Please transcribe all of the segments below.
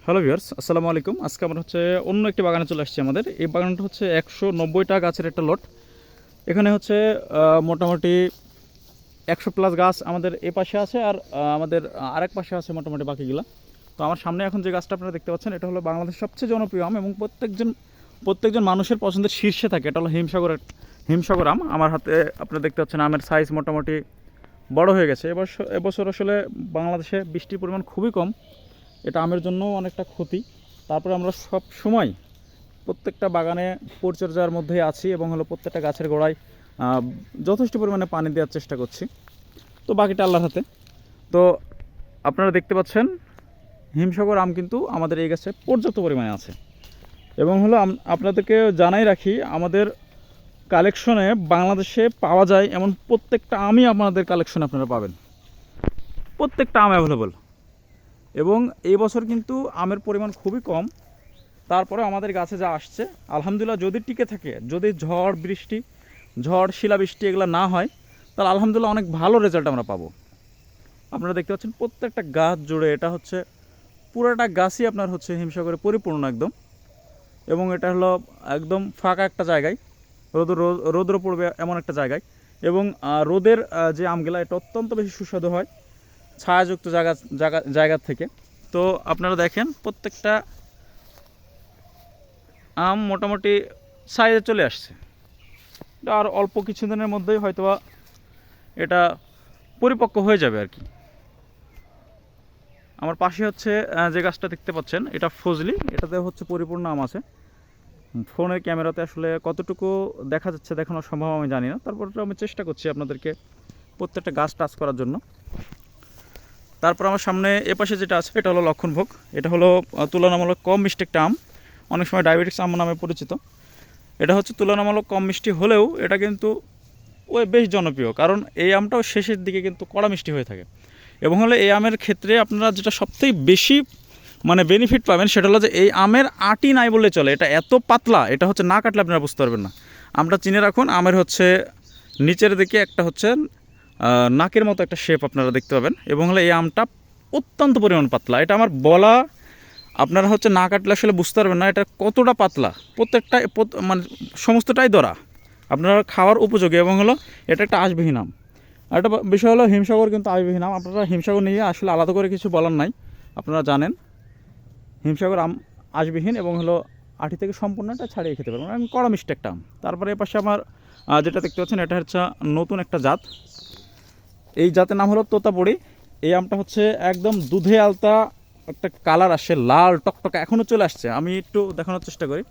Hello viewers, আসসালামু আলাইকুম। আজকে আমরা হচ্ছে অন্য একটি বাগানে চলে আসছি। আমাদের এই বাগানটা হচ্ছে 190টা গাছের একটা লট। এখানে হচ্ছে মোটামুটি 100+ গাছ আমাদের এ পাশে আছে, আর আমাদের আরেক পাশে আছে মোটামুটি বাকিগুলা। তো আমার সামনে এখন যে গাছটা আপনারা দেখতে পাচ্ছেন, এটা হলো বাংলাদেশের সবচেয়ে জনপ্রিয় আম এবং প্রত্যেকজন মানুষের পছন্দের শীর্ষে থাকে। এটা হলো হিমসাগর আম। আমার হাতে আপনারা দেখতে পাচ্ছেন আমের সাইজ মোটামুটি বড় হয়ে গেছে। এবছর আসলে বাংলাদেশে বৃষ্টির পরিমাণ খুবই কম, এটা আমের জন্য অনেকটা ক্ষতি। তারপরে আমরা সব সময় প্রত্যেকটা বাগানে পরিচর্যার মধ্যেই আছি এবং হলো প্রত্যেকটা গাছের গোড়ায় যথেষ্ট পরিমাণে পানি দেওয়ার চেষ্টা করছি। তো বাকিটা আল্লাহর হাতে। তো আপনারা দেখতে পাচ্ছেন হিমসাগর আম কিন্তু আমাদের এই গাছে পর্যাপ্ত পরিমাণে আছে। এবং হলো আপনাদেরকে জানাই রাখি, আমাদের কালেকশনে বাংলাদেশে পাওয়া যায় এমন প্রত্যেকটা আমই আপনাদের কালেকশনে আপনারা পাবেন। প্রত্যেকটা আম অ্যাভেলেবল। এবং এই বছর কিন্তু আমের পরিমাণ খুবই কম। তারপরে আমাদের গাছে যা আসছে আলহামদুলিল্লাহ, যদি টিকে থাকে, যদি ঝড় শিলাবৃষ্টি এগুলো না হয়, তাহলে আলহামদুলিল্লাহ অনেক ভালো রেজাল্ট আমরা পাবো। আপনারা দেখতে পাচ্ছেন প্রত্যেকটা গাছ জুড়ে এটা হচ্ছে পুরোটা গাছই আপনার হচ্ছে হিমসাগরে পরিপূর্ণ একদম। এবং এটা হলো একদম ফাঁকা একটা জায়গায়, রোদ্র পড়বে এমন একটা জায়গায়। এবং রোদের যে আমগুলা, এটা অত্যন্ত বেশি সুস্বাদু হয় ছায়াযুক্ত জায়গা থেকে। তো আপনারা দেখেন প্রত্যেকটা আম মোটামুটি সাইজে চলে আসছে। আর অল্প কিছুদিনের মধ্যেই হয়তোবা এটা পরিপক্ক হয়ে যাবে আর কি। আমার পাশে হচ্ছে যে গাছটা দেখতে পাচ্ছেন, এটা ফজলি। এটাতে হচ্ছে পরিপূর্ণ আম আছে। ফোনের ক্যামেরাতে আসলে কতটুকু দেখা যাচ্ছে, দেখানো সম্ভব আমি জানি না। তারপর আমি চেষ্টা করছি আপনাদেরকে প্রত্যেকটা গাছ টাচ করার জন্য। তারপর আমার সামনে এপাশে যেটা আছে, এটা হলো লক্ষণভোগ। এটা হলো তুলনামূলক কম মিষ্টি একটা আম, অনেক সময় ডায়াবেটিক্স আম নামে পরিচিত। এটা হচ্ছে তুলনামূলক কম মিষ্টি হলেও এটা কিন্তু বেশ জনপ্রিয়, কারণ এই আমটাও শেষের দিকে কিন্তু কড়া মিষ্টি হয়ে থাকে। এবং হলে এই আমের ক্ষেত্রে আপনারা যেটা সবথেকে বেশি বেনিফিট পাবেন, সেটা হলো যে এই আমের আটি নাই বললে চলে। এটা এত পাতলা, এটা হচ্ছে না কাটলে আপনারা বুঝতে পারবেন না। আমটা চিনে রাখুন, আমের হচ্ছে নিচের দিকে একটা হচ্ছে নাকের মতো একটা শেপ আপনারা দেখতে পাবেন। এবং হলে এই আমটা অত্যন্ত পরিমাণ পাতলা। এটা আমার বলা, আপনারা হচ্ছে না কাটলে আসলে বুঝতে পারবেন না এটা কতটা পাতলা। প্রত্যেকটা সমস্তটাই দরা আপনারা খাওয়ার উপযোগী। এবং হলো এটা একটা আঁশবিহীন আম। আর একটা বিষয় হলো হিমসাগর কিন্তু আঁশবিহীন আম। আপনারা হিমসাগর নিয়ে আসলে আলাদা করে কিছু বলার নাই, আপনারা জানেন হিমসাগর আম আঁশবিহীন এবং হলো আঁটি থেকে সম্পূর্ণটা ছাড়িয়ে খেতে পারবেন। আমি কড়া মিষ্টি একটা আম। তারপরে এ পাশে আমার যেটা দেখতে পাচ্ছেন, এটা হচ্ছে নতুন একটা জাত। এই জাতের নাম হলো তোতাপুরি। এই আমটা হচ্ছে একদম দুধে আলতা একটা কালার আসে, লাল টকটকা এখনও চলে আসছে। আমি একটু দেখানোর চেষ্টা করি।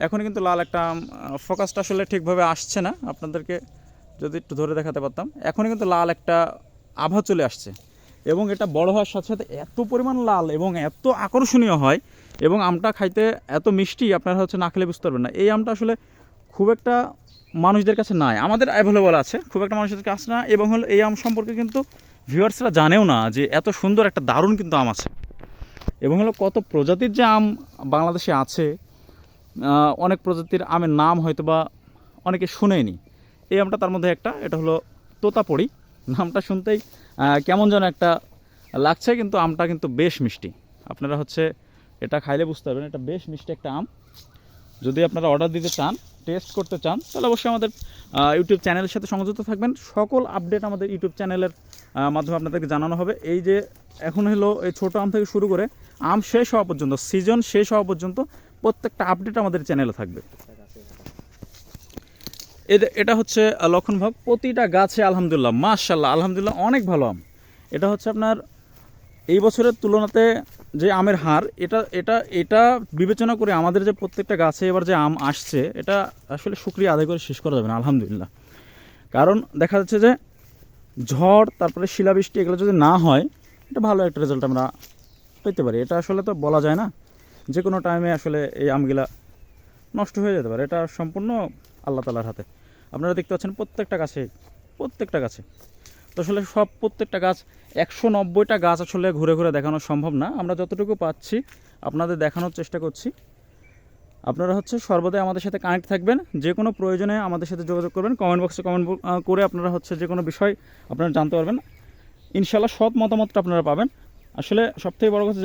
এখনই কিন্তু লাল একটা আম, ফোকাসটা আসলে ঠিকভাবে আসছে না, আপনাদেরকে যদি একটু ধরে দেখাতে পারতাম। এখনই কিন্তু লাল একটা আভা চলে আসছে। এবং এটা বড় হওয়ার সাথে সাথে এত পরিমাণ লাল এবং এত আকর্ষণীয় হয়, এবং আমটা খাইতে এত মিষ্টি, আপনারা হচ্ছে না খেলে বুঝতে পারবেন না। এই আমটা আসলে খুব একটা মানুষদের কাছে নাই, আমাদের অ্যাভেলেবল আছে, খুব একটা মানুষদের কাছে না। এবং হলো এই আম সম্পর্কে কিন্তু ভিউয়ার্সরা জানেও না যে এত সুন্দর একটা দারুণ কিন্তু আম আছে। এবং হলো কত প্রজাতির যে আম বাংলাদেশে আছে, অনেক প্রজাতির আমের নাম হয়তো বা অনেকে শুনেনি। এই আমটা তার মধ্যে একটা। এটা হলো তোতাপুরি। নামটা শুনতেই কেমন যেন একটা লাগছে, কিন্তু আমটা কিন্তু বেশ মিষ্টি। আপনারা হচ্ছে এটা খাইলে বুঝতে পারবেন এটা বেশ মিষ্টি একটা আম। যদি আপনারা অর্ডার দিতে চান, টেস্ট করতে চান, তাহলে অবশ্যই আমাদের ইউটিউব চ্যানেলের সাথে সংযুক্ত থাকবেন। সকল আপডেট আমাদের ইউটিউব চ্যানেলের মাধ্যমে আপনাদেরকে জানানো হবে। এই যে এখন হলো এই ছোটো আম থেকে শুরু করে আম শেষ হওয়া পর্যন্ত, সিজন শেষ হওয়া পর্যন্ত প্রত্যেকটা আপডেট আমাদের চ্যানেলে থাকবে। এটা হচ্ছে লক্ষণভোগ। প্রতিটা গাছে আলহামদুলিল্লাহ, মাশাআল্লাহ, আলহামদুলিল্লাহ অনেক ভালো আম। এটা হচ্ছে আপনার এই বছরের তুলনাতে যে আমের হার, এটা এটা এটা বিবেচনা করে আমাদের যে প্রত্যেকটা গাছে এবার যে আম আসছে, এটা আসলে শুকরিয়া আদায় করে শেষ করা যাবে না আলহামদুলিল্লাহ। কারণ দেখা যাচ্ছে যে ঝড়, তারপরে শিলাবৃষ্টি এগুলো যদি না হয়, এটা ভালো একটা রেজাল্ট আমরা পেতে পারি। এটা আসলে তো বলা যায় না, যে কোনো টাইমে আসলে এই আমগুলা নষ্ট হয়ে যেতে পারে। এটা সম্পূর্ণ আল্লাহ তাআলার হাতে। আপনারা দেখতে পাচ্ছেন প্রত্যেকটা গাছে তো আসলে প্রত্যেকটা গাছ 190টা গাছ আসলে ঘুরে ঘুরে দেখানো সম্ভব না। আমরা যতটুকু পাচ্ছি আপনাদের দেখানোর চেষ্টা করছি। আপনারা হচ্ছে সর্বদাই আমাদের সাথে কানেক্ট থাকবেন। যে কোনো প্রয়োজনে আমাদের সাথে যোগাযোগ করবেন। কমেন্ট বক্সে কমেন্ট করে আপনারা হচ্ছে যে কোনো বিষয় আপনারা জানতে পারবেন। ইনশাআল্লাহ সৎ মতামতটা আপনারা পাবেন। আসলে সবথেকে বড় কথা